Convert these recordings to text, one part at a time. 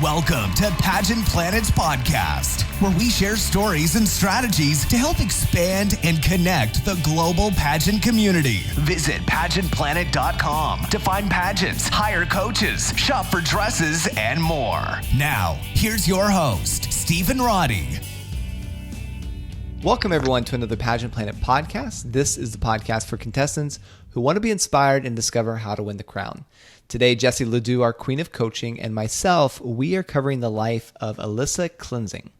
Welcome to Pageant Planet's podcast, where we share stories and strategies to help expand and connect the global pageant community. Visit pageantplanet.com to find pageants, hire coaches, shop for dresses, and more. Now, here's your host, Stephen Roddy. Welcome, everyone, to another Pageant Planet podcast. This is the podcast for contestants who want to be inspired and discover how to win the crown. Today, Jessie Ledoux, our queen of coaching, and myself, we are covering the life of Alyssa Klinzing.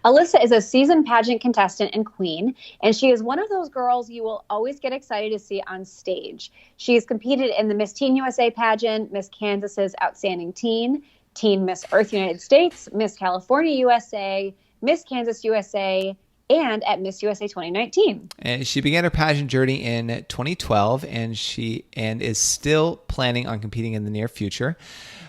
Alyssa is a seasoned pageant contestant and queen, and she is one of those girls you will always get excited to see on stage. She has competed in the Miss Teen USA pageant, Miss Kansas's Outstanding Teen, Teen Miss Earth United States, Miss California USA, Miss Kansas USA, and at Miss USA 2019. And she began her pageant journey in 2012, and is still planning on competing in the near future.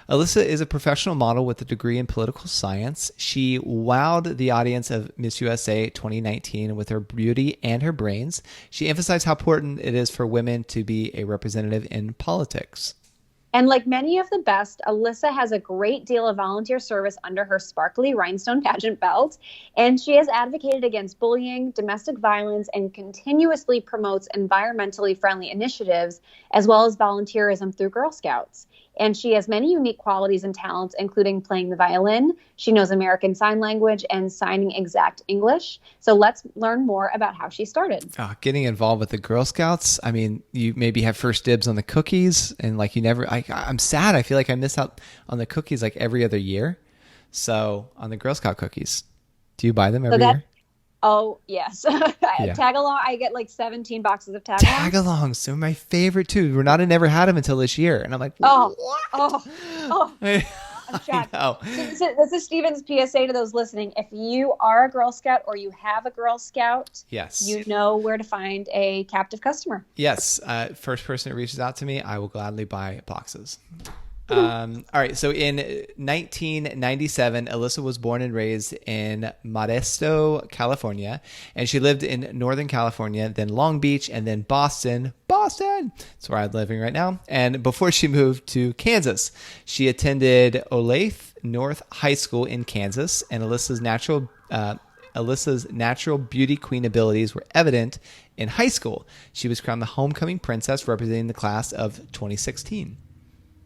Alyssa is a professional model with a degree in political science. She wowed the audience of Miss USA 2019 with her beauty and her brains. She emphasized how important it is for women to be a representative in politics. And like many of the best, Alyssa has a great deal of volunteer service under her sparkly rhinestone pageant belt, and she has advocated against bullying, domestic violence, and continuously promotes environmentally friendly initiatives, as well as volunteerism through Girl Scouts. And she has many unique qualities and talents, including playing the violin. She knows American Sign Language and signing exact English. So let's learn more about how she started. Getting involved with the Girl Scouts. I mean, you maybe have first dibs on the cookies, and like I'm sad. I feel like I miss out on the cookies like every other year. So on the Girl Scout cookies, do you buy them every year? Oh, yes. Yeah. Tag-along, I get like 17 boxes of tag-alongs. Tag-alongs, they're my favorite too. Renata never had them until this year. And I'm like, what? I'm shocked. This is Stephen's PSA to those listening. If you are a Girl Scout or you have a Girl Scout, yes, you know where to find a captive customer. Yes. First person that reaches out to me, I will gladly buy boxes. All right. So in 1997, Alyssa was born and raised in Modesto, California, and she lived in Northern California, then Long Beach, and then Boston. That's where I'm living right now. And before she moved to Kansas, she attended Olathe North High School in Kansas, and Alyssa's natural beauty queen abilities were evident in high school. She was crowned the homecoming princess, representing the class of 2016.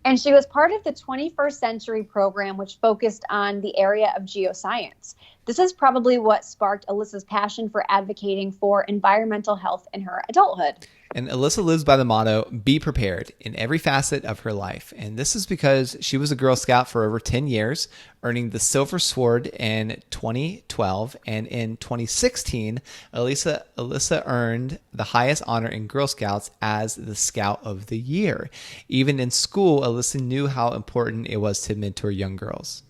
And she was part of the 21st Century program, which focused on the area of geoscience. This is probably what sparked Alyssa's passion for advocating for environmental health in her adulthood. And Alyssa lives by the motto, be prepared, in every facet of her life. And this is because she was a Girl Scout for over 10 years, earning the Silver Sword in 2012. And in 2016, Alyssa earned the highest honor in Girl Scouts as the Scout of the Year. Even in school, Alyssa knew how important it was to mentor young girls.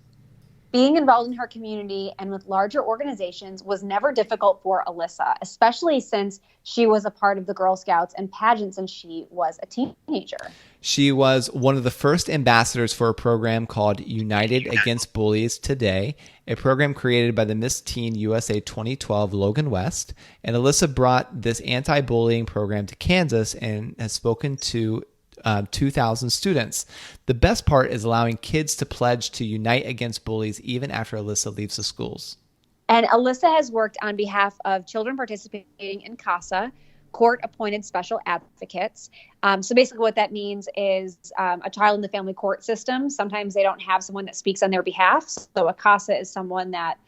Being involved in her community and with larger organizations was never difficult for Alyssa, especially since she was a part of the Girl Scouts and pageants and she was a teenager. She was one of the first ambassadors for a program called United Against Bullies Today, a program created by the Miss Teen USA 2012 Logan West. And Alyssa brought this anti-bullying program to Kansas and has spoken to 2,000 students. The best part is allowing kids to pledge to unite against bullies even after Alyssa leaves the schools. And Alyssa has worked on behalf of children participating in CASA, court-appointed special advocates. So basically what that means is a child in the family court system. Sometimes they don't have someone that speaks on their behalf. So a CASA is someone that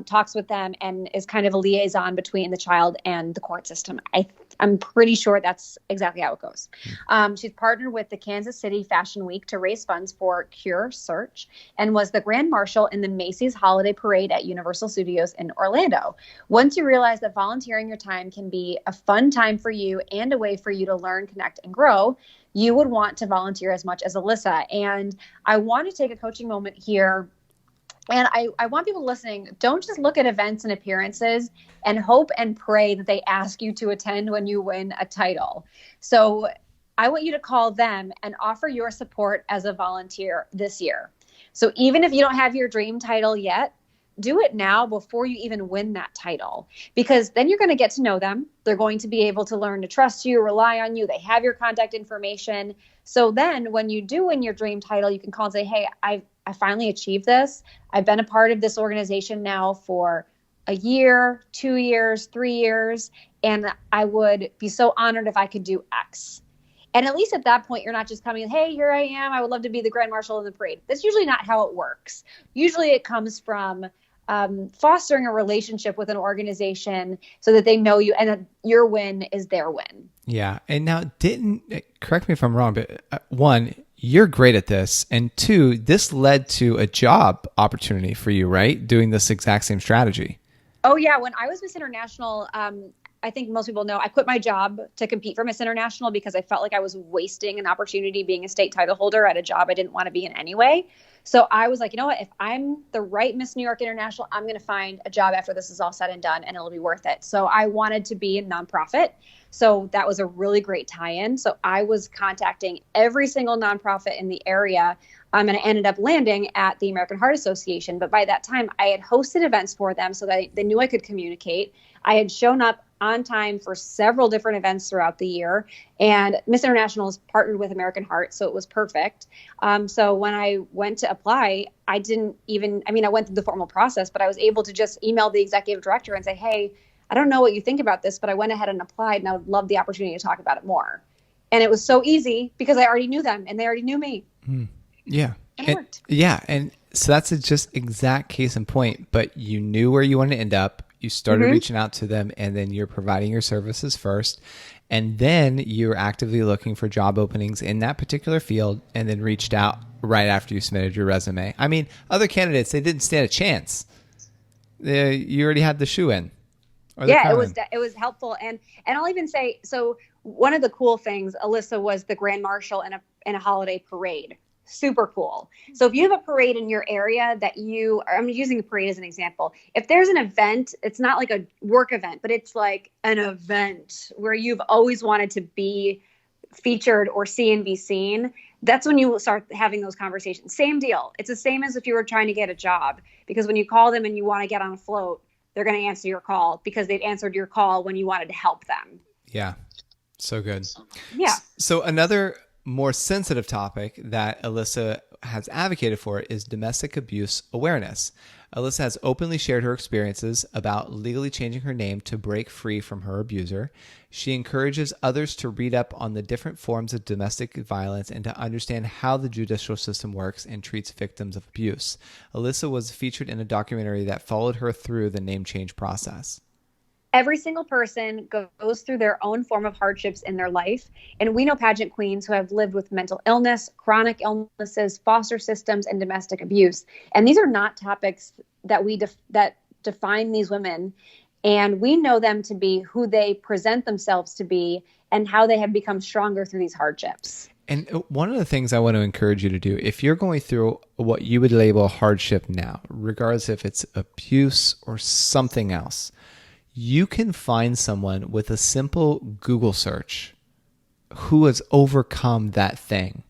talks with them and is kind of a liaison between the child and the court system. I'm pretty sure that's exactly how it goes. She's partnered with the Kansas City Fashion Week to raise funds for Cure Search and was the Grand Marshal in the Macy's Holiday Parade at Universal Studios in Orlando. Once you realize that volunteering your time can be a fun time for you and a way for you to learn, connect, and grow, you would want to volunteer as much as Alyssa. And I want to take a coaching moment here. And I want people listening, don't just look at events and appearances and hope and pray that they ask you to attend when you win a title. So I want you to call them and offer your support as a volunteer this year. So even if you don't have your dream title yet, do it now before you even win that title, because then you're going to get to know them. They're going to be able to learn to trust you, rely on you. They have your contact information. So then when you do win your dream title, you can call and say, hey, I finally achieved this. I've been a part of this organization now for a year, 2 years, 3 years, and I would be so honored if I could do X. And at least at that point, you're not just coming, hey, here I am. I would love to be the grand marshal in the parade. That's usually not how it works. Usually it comes from fostering a relationship with an organization so that they know you and that your win is their win. Yeah. And now correct me if I'm wrong, but one, you're great at this. And two, this led to a job opportunity for you, right? Doing this exact same strategy. Oh, yeah. When I was Miss International, I think most people know I quit my job to compete for Miss International because I felt like I was wasting an opportunity being a state title holder at a job I didn't want to be in anyway. So I was like, you know what, if I'm the right Miss New York International, I'm going to find a job after this is all said and done and it'll be worth it. So I wanted to be a nonprofit. So that was a really great tie-in. So I was contacting every single nonprofit in the area. And I ended up landing at the American Heart Association. But by that time, I had hosted events for them so that they knew I could communicate. I had shown up on time for several different events throughout the year. And Miss International is partnered with American Heart, so it was perfect. So when I went to apply, I went through the formal process, but I was able to just email the executive director and say, hey, I don't know what you think about this, but I went ahead and applied and I would love the opportunity to talk about it more. And it was so easy because I already knew them and they already knew me. Yeah. And it worked. Yeah. And so that's just exact case in point, but you knew where you wanted to end up. You started reaching out to them and then you're providing your services first. And then you're actively looking for job openings in that particular field and then reached out right after you submitted your resume. I mean, other candidates, they didn't stand a chance. You already had the shoe in. Yeah, it was helpful. And I'll even say, so one of the cool things, Alyssa, was the grand marshal in a holiday parade. Super cool. So if you have a parade in your area I'm using a parade as an example. If there's an event, it's not like a work event, but it's like an event where you've always wanted to be featured or see and be seen. That's when you will start having those conversations. Same deal. It's the same as if you were trying to get a job, because when you call them and you want to get on a float, they're going to answer your call because they'd answered your call when you wanted to help them. Yeah. So good. Yeah. So another more sensitive topic that Alyssa has advocated for is domestic abuse awareness. Alyssa has openly shared her experiences about legally changing her name to break free from her abuser. She encourages others to read up on the different forms of domestic violence and to understand how the judicial system works and treats victims of abuse. Alyssa was featured in a documentary that followed her through the name change process. Every single person goes through their own form of hardships in their life. And we know pageant queens who have lived with mental illness, chronic illnesses, foster systems, and domestic abuse. And these are not topics that that define these women. And we know them to be who they present themselves to be and how they have become stronger through these hardships. And one of the things I want to encourage you to do, if you're going through what you would label hardship now, regardless if it's abuse or something else, you can find someone with a simple Google search who has overcome that thing.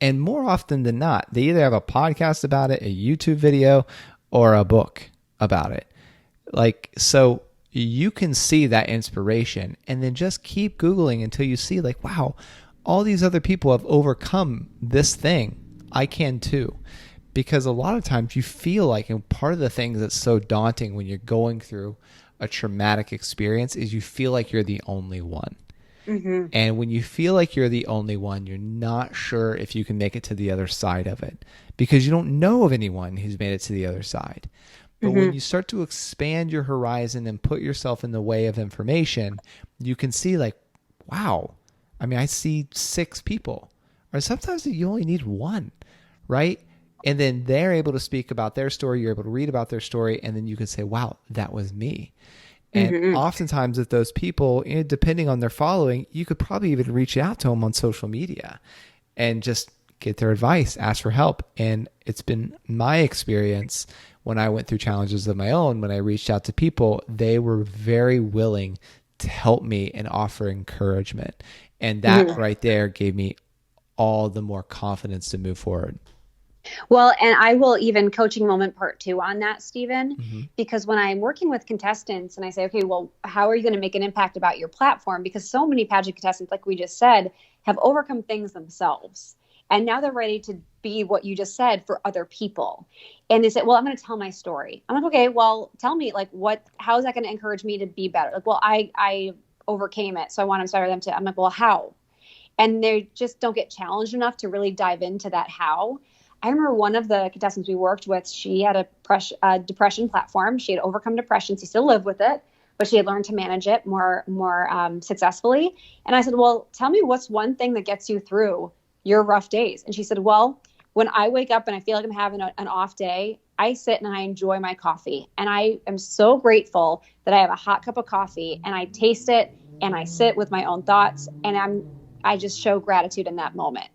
And more often than not, they either have a podcast about it, a YouTube video, or a book about it. So you can see that inspiration and then just keep Googling until you see wow, all these other people have overcome this thing. I can too. Because a lot of times you feel like, and part of the things that's so daunting when you're going through a traumatic experience is you feel like you're the only one. Mm-hmm. And when you feel like you're the only one, you're not sure if you can make it to the other side of it because you don't know of anyone who's made it to the other side. But when you start to expand your horizon and put yourself in the way of information, you can see wow, I see 6 people, or sometimes you only need 1, right? And then they're able to speak about their story. You're able to read about their story. And then you can say, wow, that was me. And oftentimes with those people, depending on their following, you could probably even reach out to them on social media and just get their advice, ask for help. And it's been my experience when I went through challenges of my own, when I reached out to people, they were very willing to help me and offer encouragement. And that right there gave me all the more confidence to move forward. Well, and I will even coaching moment part 2 on that, Stephen, because when I'm working with contestants and I say, okay, well, how are you going to make an impact about your platform? Because so many pageant contestants, like we just said, have overcome things themselves. And now they're ready to be what you just said for other people. And they said, well, I'm going to tell my story. I'm like, okay, well, tell me, like, how is that going to encourage me to be better? Like, well, I overcame it, so I want to inspire them to. I'm like, well, how? And they just don't get challenged enough to really dive into that how. I remember one of the contestants we worked with, she had a depression platform. She had overcome depression. She still lived with it, but she had learned to manage it more successfully. And I said, well, tell me what's one thing that gets you through your rough days. And she said, well, when I wake up and I feel like I'm having an off day, I sit and I enjoy my coffee. And I am so grateful that I have a hot cup of coffee and I taste it and I sit with my own thoughts and I just show gratitude in that moment.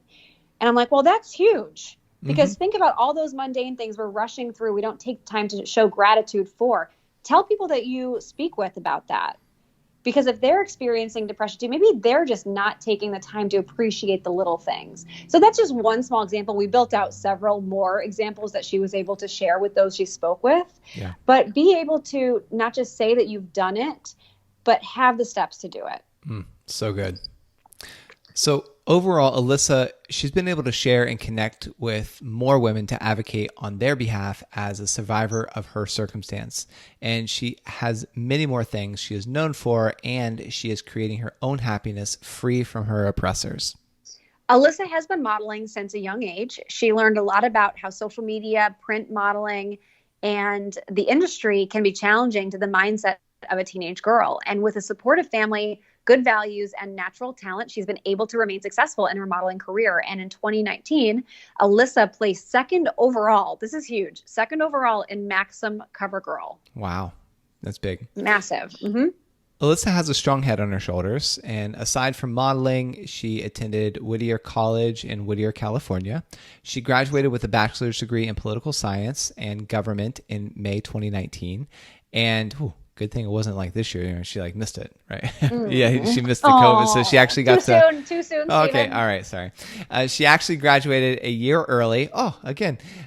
And I'm like, well, that's huge. Because think about all those mundane things we're rushing through. We don't take time to show gratitude for. Tell people that you speak with about that. Because if they're experiencing depression too, maybe they're just not taking the time to appreciate the little things. So that's just one small example. We built out several more examples that she was able to share with those she spoke with. Yeah. But be able to not just say that you've done it, but have the steps to do it. So good. So overall, Alyssa, she's been able to share and connect with more women to advocate on their behalf as a survivor of her circumstance. And she has many more things she is known for, and she is creating her own happiness free from her oppressors. Alyssa has been modeling since a young age. She learned a lot about how social media, print modeling, and the industry can be challenging to the mindset of a teenage girl. And with a supportive family, good values, and natural talent, she's been able to remain successful in her modeling career. And in 2019, Alyssa placed second overall. This is huge. Second overall in Maxim CoverGirl. Wow. That's big. Massive. Alyssa has a strong head on her shoulders. And aside from modeling, she attended Whittier College in Whittier, California. She graduated with a bachelor's degree in political science and government in May 2019. And good thing it wasn't like this year. She missed it, right? Yeah, she missed the COVID, so she actually got too soon. Okay, Steven. all right, sorry. She actually graduated a year early.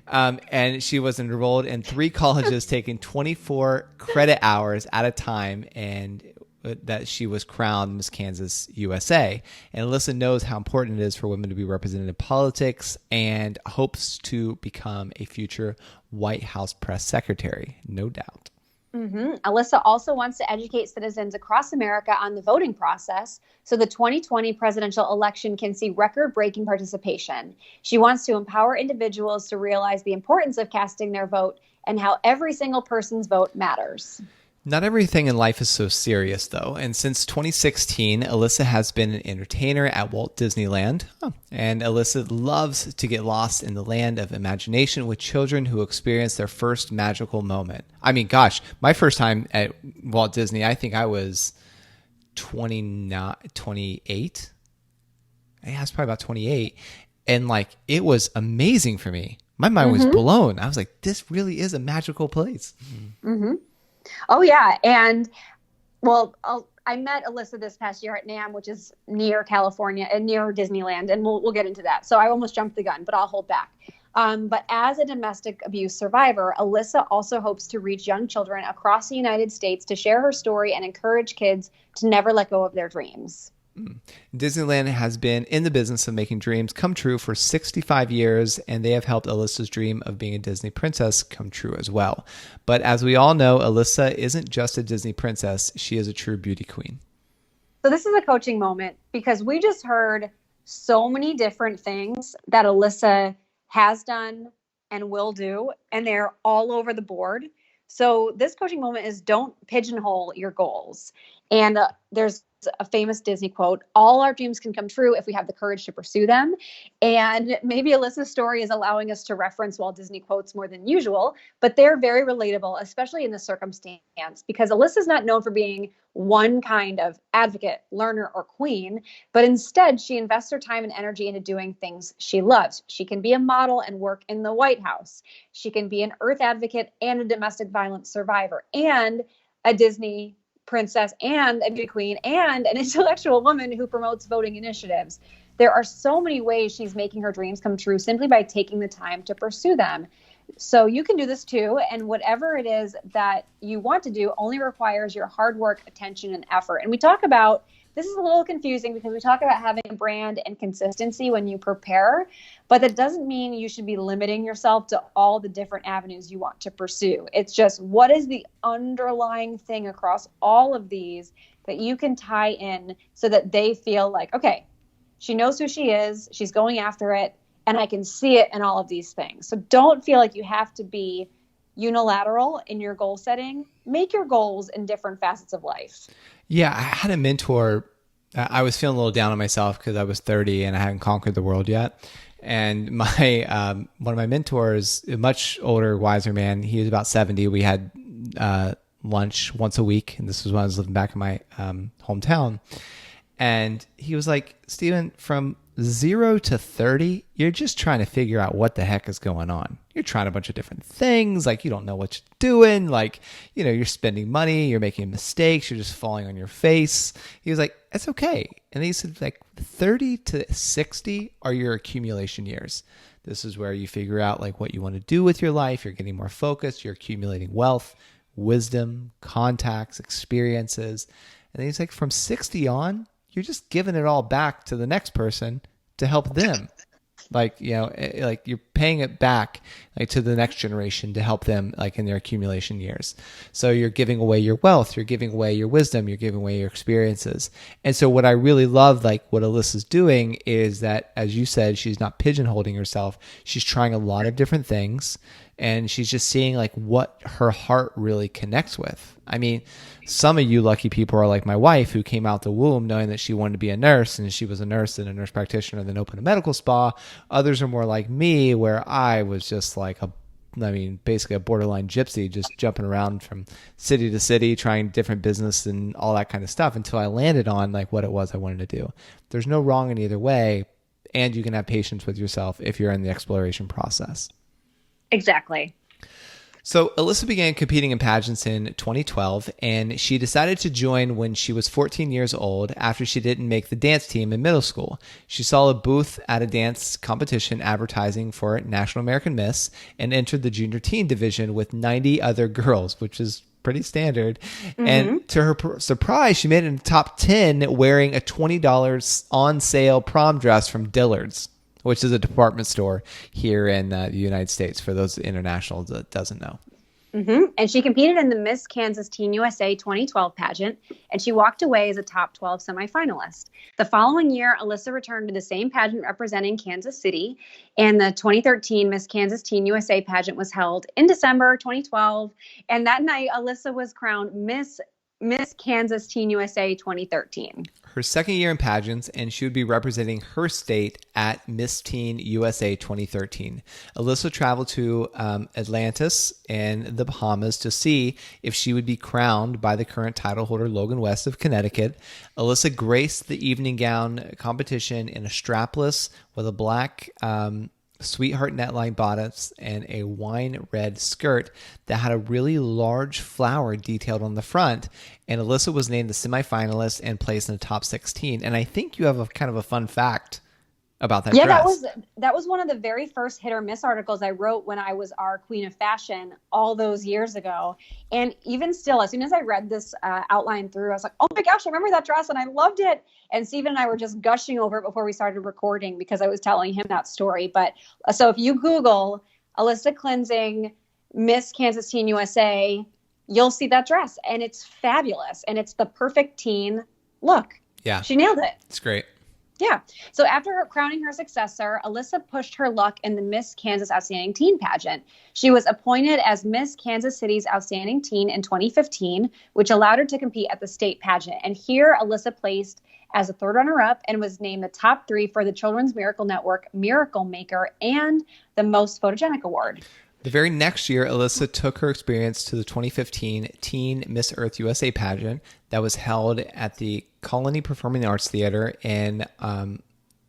And she was enrolled in 3 colleges, taking 24 credit hours at a time, and that she was crowned Miss Kansas USA. And Alyssa knows how important it is for women to be represented in politics, and hopes to become a future White House press secretary, no doubt. Alyssa also wants to educate citizens across America on the voting process so the 2020 presidential election can see record-breaking participation. She wants to empower individuals to realize the importance of casting their vote and how every single person's vote matters. Not everything in life is so serious, though. And since 2016, Alyssa has been an entertainer at Walt Disneyland. And Alyssa loves to get lost in the land of imagination with children who experience their first magical moment. I mean, gosh, my first time at Walt Disney, I think I was 28. Yeah, I was probably about 28. And it was amazing for me. My mind was blown. I was like, this really is a magical place. Oh, yeah. And I met Alyssa this past year at NAMM, which is near California and near Disneyland. And we'll get into that. So I almost jumped the gun, but I'll hold back. But as a domestic abuse survivor, Alyssa also hopes to reach young children across the United States to share her story and encourage kids to never let go of their dreams. Disneyland has been in the business of making dreams come true for 65 years, and they have helped Alyssa's dream of being a Disney princess come true as well. But as we all know, Alyssa isn't just a Disney princess, she is a true beauty queen. So this is a coaching moment because we just heard so many different things that Alyssa has done and will do, and they're all over the board. So this coaching moment is don't pigeonhole your goals. And there's a famous Disney quote, all our dreams can come true if we have the courage to pursue them. And maybe Alyssa's story is allowing us to reference Walt Disney quotes more than usual, but they're very relatable, especially in this circumstance, because Alyssa's not known for being one kind of advocate, learner, or queen, but instead she invests her time and energy into doing things she loves. She can be a model and work in the White House. She can be an earth advocate and a domestic violence survivor and a Disney princess and a beauty queen and an intellectual woman who promotes voting initiatives. There are so many ways she's making her dreams come true simply by taking the time to pursue them. So you can do this too. And whatever it is that you want to do only requires your hard work, attention, and effort. And we talk about this is a little confusing because we talk about having brand and consistency when you prepare, but that doesn't mean you should be limiting yourself to all the different avenues you want to pursue. It's just, what is the underlying thing across all of these that you can tie in so that they feel like, okay, she knows who she is, she's going after it, and I can see it in all of these things. So don't feel like you have to be unilateral in your goal setting. Make your goals in different facets of life. Yeah, I had a mentor. I was feeling a little down on myself because I was 30 and I hadn't conquered the world yet. And my one of my mentors, a much older, wiser man, he was about 70. We had lunch once a week, and this was when I was living back in my hometown. And he was like, Steven, from 0 to 30, you're just trying to figure out what the heck is going on. You're trying a bunch of different things. Like, you don't know what you're doing. Like, you know, you're spending money, you're making mistakes, you're just falling on your face. He was like, it's okay. And he said, like, 30 to 60 are your accumulation years. This is where you figure out like what you want to do with your life. You're getting more focused. You're accumulating wealth, wisdom, contacts, experiences. And then he's like, from 60 on, you're just giving it all back to the next person to help them. Like, you know, like you're paying it back like to the next generation to help them like in their accumulation years. So you're giving away your wealth, you're giving away your wisdom, you're giving away your experiences. And so what I really love, like what Alyssa's doing is that, as you said, she's not pigeonholing herself. She's trying a lot of different things, and she's just seeing like what her heart really connects with. I mean, some of you lucky people are like my wife, who came out the womb knowing that she wanted to be a nurse, and she was a nurse and a nurse practitioner, then opened a medical spa. Others are more like me, where I was just like basically a borderline gypsy, just jumping around from city to city, trying different business and all that kind of stuff until I landed on like what it was I wanted to do. There's no wrong in either way, and you can have patience with yourself if you're in the exploration process. Exactly. So Alyssa began competing in pageants in 2012, and she decided to join when she was 14 years old after she didn't make the dance team in middle school. She saw a booth at a dance competition advertising for National American Miss and entered the junior teen division with 90 other girls, which is pretty standard. Mm-hmm. And to her surprise, she made it in the top 10 wearing a $20 on sale prom dress from Dillard's, which is a department store here in the United States, for those internationals that doesn't know. Mm-hmm. And she competed in the Miss Kansas Teen USA 2012 pageant, and she walked away as a top 12 semifinalist. The following year, Alyssa returned to the same pageant representing Kansas City, and the 2013 Miss Kansas Teen USA pageant was held in December 2012. And that night, Alyssa was crowned Miss Kansas Teen USA 2013. Her second year in pageants, and she would be representing her state at Miss Teen USA 2013. Alyssa traveled to Atlantis and the Bahamas to see if she would be crowned by the current title holder, Logan West of Connecticut. Alyssa graced the evening gown competition in a strapless with a black sweetheart netline bottoms and a wine red skirt that had a really large flower detailed on the front. And Alyssa was named the semifinalist and placed in the top 16. And I think you have a kind of a fun fact about that dress. That was one of the very first hit or miss articles I wrote when I was our queen of fashion all those years ago. And even still, as soon as I read this outline through, I was like, oh my gosh, I remember that dress and I loved it. And Steven and I were just gushing over it before we started recording because I was telling him that story. But so if you Google Alyssa Klinzing, Miss Kansas Teen USA, you'll see that dress, and it's fabulous. And it's the perfect teen look. Yeah. She nailed it. It's great. Yeah. So after crowning her successor, Alyssa pushed her luck in the Miss Kansas Outstanding Teen pageant. She was appointed as Miss Kansas City's Outstanding Teen in 2015, which allowed her to compete at the state pageant. And here, Alyssa placed as a third runner-up and was named the top 3 for the Children's Miracle Network Miracle Maker and the Most Photogenic Award. The very next year, Alyssa took her experience to the 2015 Teen Miss Earth USA pageant that was held at the Colony Performing Arts Theater in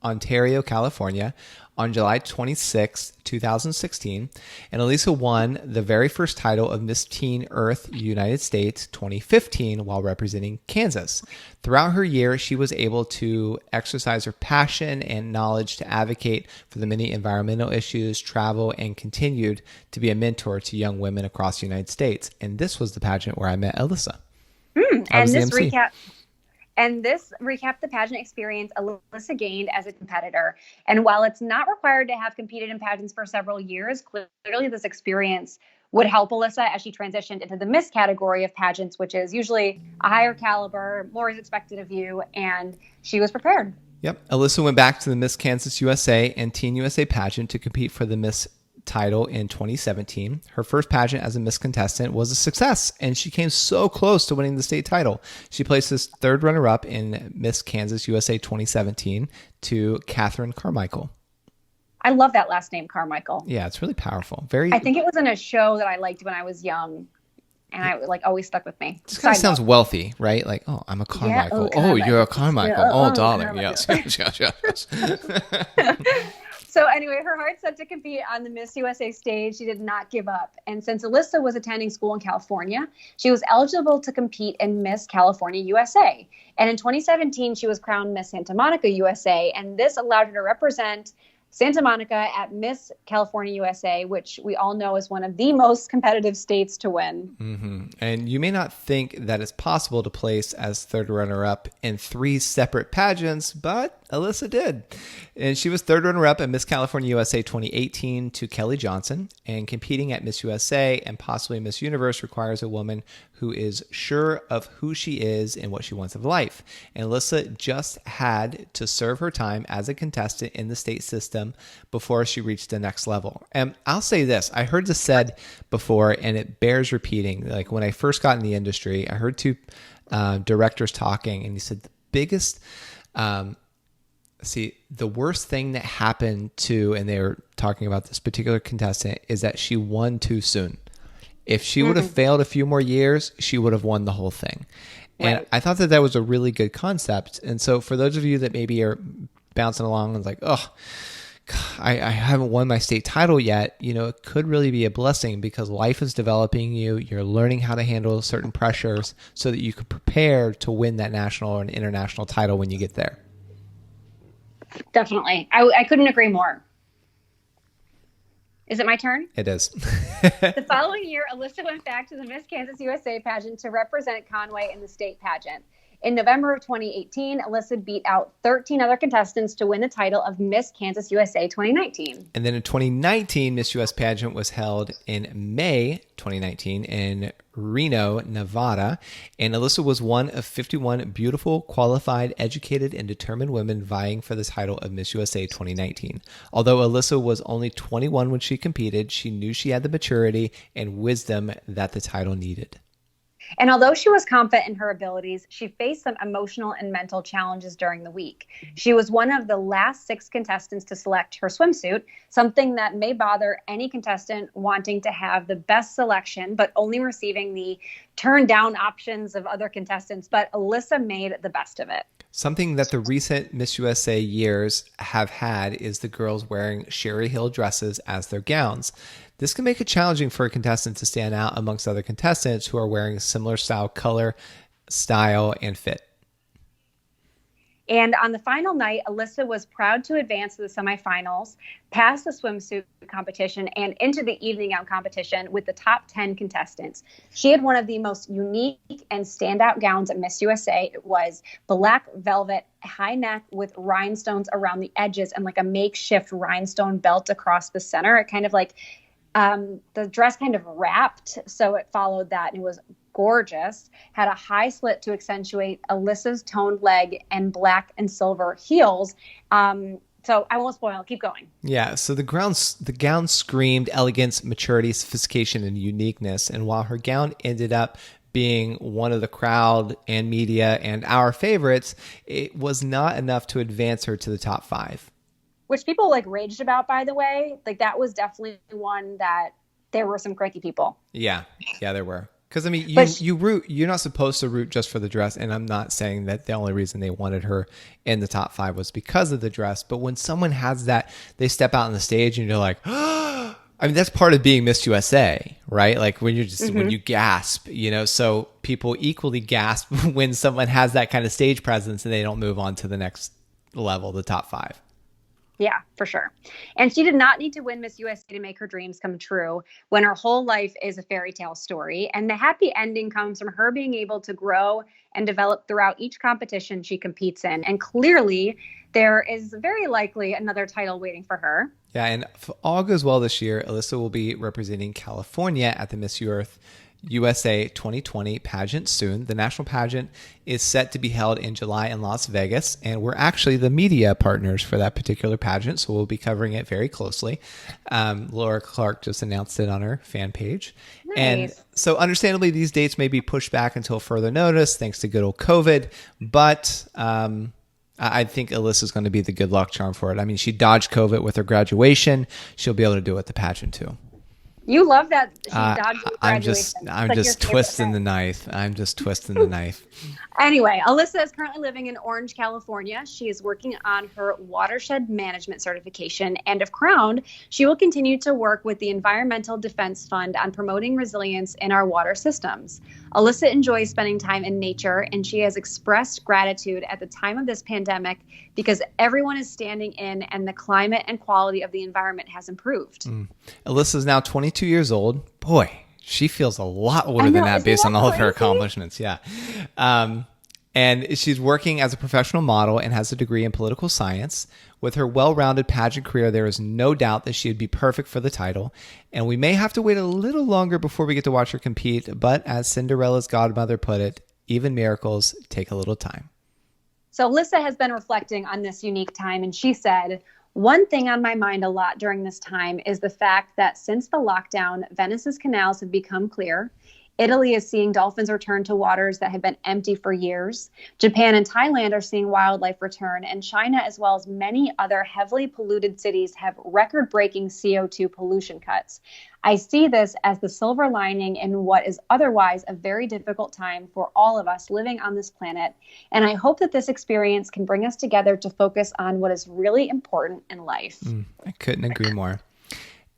Ontario, California, on July 26, 2016. And Alyssa won the very first title of Miss Teen Earth United States 2015 while representing Kansas. Throughout her year, she was able to exercise her passion and knowledge to advocate for the many environmental issues, travel, and continued to be a mentor to young women across the United States. And this was the pageant where I met Alyssa. And this recapped the pageant experience Alyssa gained as a competitor. And while it's not required to have competed in pageants for several years, clearly this experience would help Alyssa as she transitioned into the Miss category of pageants, which is usually a higher caliber, more is expected of you, and she was prepared. Yep. Alyssa went back to the Miss Kansas USA and Teen USA pageant to compete for the Miss title in 2017. Her first pageant as a Miss contestant was a success, and she came so close to winning the state title. She placed as third runner-up in Miss Kansas USA 2017 to Catherine Carmichael. I love that last name, Carmichael. Yeah, it's really powerful. I think it was in a show that I liked when I was young, and I always stuck with me. This kind of sounds wealthy, right? Like, oh, I'm a Carmichael. Yeah, Carmichael. You're a Carmichael. Yeah, oh, darling. Carmichael. Yes. So anyway, her heart set to compete on the Miss USA stage. She did not give up. And since Alyssa was attending school in California, she was eligible to compete in Miss California USA. And in 2017, she was crowned Miss Santa Monica USA. And this allowed her to represent Santa Monica at Miss California USA, which we all know is one of the most competitive states to win. Mm-hmm. And you may not think that it's possible to place as third runner-up in 3 separate pageants, but Alyssa did. And she was third runner-up at Miss California USA 2018 to Kelly Johnson. And competing at Miss USA and possibly Miss Universe requires a woman who is sure of who she is and what she wants of life. And Alyssa just had to serve her time as a contestant in the state system before she reached the next level. And I'll say this, I heard this said before, and it bears repeating. Like when I first got in the industry, I heard 2 directors talking, and he said the biggest, the worst thing that happened to, and they were talking about this particular contestant, is that she won too soon. If she would have failed a few more years, she would have won the whole thing. And Right. I thought that was a really good concept. And so for those of you that maybe are bouncing along and like, oh, I haven't won my state title yet, it could really be a blessing because life is developing you. You're learning how to handle certain pressures so that you can prepare to win that national or an international title when you get there. Definitely. I couldn't agree more. Is it my turn? It is. The following year, Alyssa went back to the Miss Kansas USA pageant to represent Conway in the state pageant. In November of 2018, Alyssa beat out 13 other contestants to win the title of Miss Kansas USA 2019. And then in 2019, Miss US pageant was held in May 2019 in Reno, Nevada. And Alyssa was one of 51 beautiful, qualified, educated, and determined women vying for the title of Miss USA 2019. Although Alyssa was only 21 when she competed, she knew she had the maturity and wisdom that the title needed. And although she was confident in her abilities, she faced some emotional and mental challenges during the week. She was one of the last 6 contestants to select her swimsuit, something that may bother any contestant wanting to have the best selection, but only receiving the turn down options of other contestants. But Alyssa made the best of it. Something that the recent Miss USA years have had is the girls wearing Sherry Hill dresses as their gowns. This can make it challenging for a contestant to stand out amongst other contestants who are wearing similar style, color, style, and fit. And on the final night, Alyssa was proud to advance to the semifinals, past the swimsuit competition, and into the evening gown competition with the top 10 contestants. She had one of the most unique and standout gowns at Miss USA. It was black velvet, high neck with rhinestones around the edges and like a makeshift rhinestone belt across the center. It kind of like the dress kind of wrapped, so it followed that, and it was gorgeous. Had a high slit to accentuate Alyssa's toned leg and black and silver heels. So I won't spoil. Keep going. Yeah, so the gown screamed elegance, maturity, sophistication, and uniqueness. And while her gown ended up being one of the crowd and media and our favorites, it was not enough to advance her to the top 5. Which people raged about, by the way. That was definitely one that there were some cranky people. Yeah, there were. Because, I mean, you're not supposed to root just for the dress. And I'm not saying that the only reason they wanted her in the top 5 was because of the dress. But when someone has that, they step out on the stage and you're like, oh, I mean, that's part of being Miss USA, right? Like when you're just, when you gasp, so people equally gasp when someone has that kind of stage presence and they don't move on to the next level, the top 5. Yeah, for sure. And she did not need to win Miss USA to make her dreams come true when her whole life is a fairy tale story. And the happy ending comes from her being able to grow and develop throughout each competition she competes in. And clearly, there is very likely another title waiting for her. Yeah, and if all goes well this year, Alyssa will be representing California at the Miss Earth USA 2020 pageant soon. The national pageant is set to be held in July in Las Vegas, and we're actually the media partners for that particular pageant, so we'll be covering it very closely. Laura Clark just announced it on her fan page. Nice. And so understandably, these dates may be pushed back until further notice, thanks to good old COVID, but I think Alyssa's going to be the good luck charm for it. I mean, she dodged COVID with her graduation. She'll be able to do it at the pageant too. You love that she dodged the graduation. I'm just twisting the knife. I'm just twisting the knife. Anyway, Alyssa is currently living in Orange, California. She is working on her watershed management certification, and if crowned, she will continue to work with the Environmental Defense Fund on promoting resilience in our water systems. Alyssa enjoys spending time in nature, and she has expressed gratitude at the time of this pandemic because everyone is standing in and the climate and quality of the environment has improved. Alyssa is now 22 years old. Boy, she feels a lot older than that based on all of her accomplishments. Yeah. And she's working as a professional model and has a degree in political science. With her well-rounded pageant career, there is no doubt that she would be perfect for the title. And we may have to wait a little longer before we get to watch her compete. But as Cinderella's godmother put it, even miracles take a little time. So Alyssa has been reflecting on this unique time, and she said, "One thing on my mind a lot during this time is the fact that since the lockdown, Venice's canals have become clear. Italy is seeing dolphins return to waters that have been empty for years. Japan and Thailand are seeing wildlife return, and China, as well as many other heavily polluted cities, have record-breaking CO2 pollution cuts. I see this as the silver lining in what is otherwise a very difficult time for all of us living on this planet, and I hope that this experience can bring us together to focus on what is really important in life." I couldn't agree more.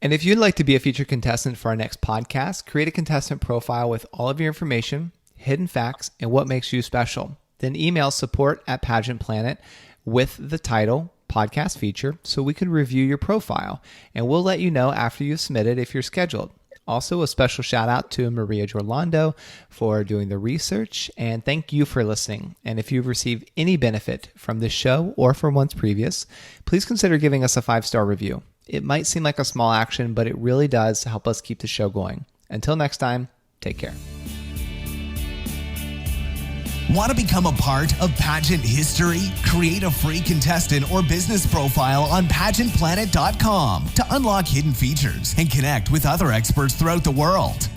And if you'd like to be a featured contestant for our next podcast, create a contestant profile with all of your information, hidden facts, and what makes you special. Then email support@Pageant Planet with the title podcast feature so we can review your profile. And we'll let you know after you've submitted if you're scheduled. Also, a special shout out to Maria Giorlando for doing the research, and thank you for listening. And if you've received any benefit from this show or from ones previous, please consider giving us a 5-star review. It might seem like a small action, but it really does help us keep the show going. Until next time, take care. Want to become a part of pageant history? Create a free contestant or business profile on pageantplanet.com to unlock hidden features and connect with other experts throughout the world.